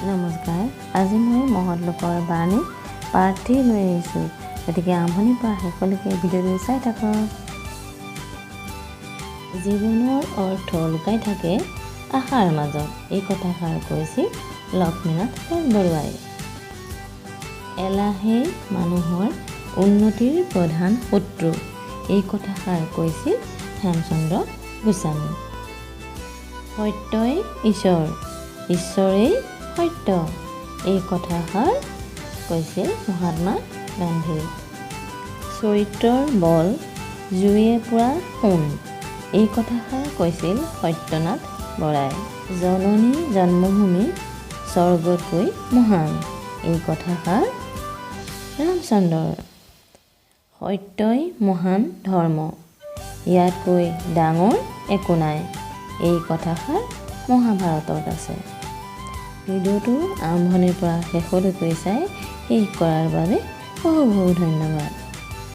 নমস্কাৰ। আজি মই মহৎলোকৰ বাণী পাঠ লৈ আহিছোঁ। গতিকে আৰম্ভণিৰ পৰা শেষলৈকে ভিডিঅ'টো চাই থাকক। জীৱনৰ অৰ্থ লুকাই থাকে আশাৰ মাজত, এই কথাষাৰ কৈছিল লক্ষ্মীনাথ বেজবৰুৱাই। এলাহেই মানুহৰ উন্নতিৰ প্ৰধান শত্ৰু, এই কথাষাৰ কৈছিল হেমচন্দ্ৰ গোস্বামী। সত্যই ঈশ্বৰ, ঈশ্বৰেই সত্য, এই কথাষাৰ কৈছিল মহাত্মা গান্ধী। চৰিত্ৰৰ বল জুয়ে পোৰা সোণ, এই কথাষাৰ কৈছিল সত্যনাথ বৰাই। জননী জন্মভূমি স্বৰ্গতকৈ মহান, এই কথাষাৰ ৰামচন্দ্ৰৰ। সত্যই মহান ধৰ্ম, ইয়াতকৈ ডাঙৰ একো নাই, এই কথাষাৰ মহাভাৰতত আছে। ভিডিঅ'টো আৰম্ভণিৰ পৰা শেষলৈকে চাই শেষ কৰাৰ বাবে বহু বহু ধন্যবাদ।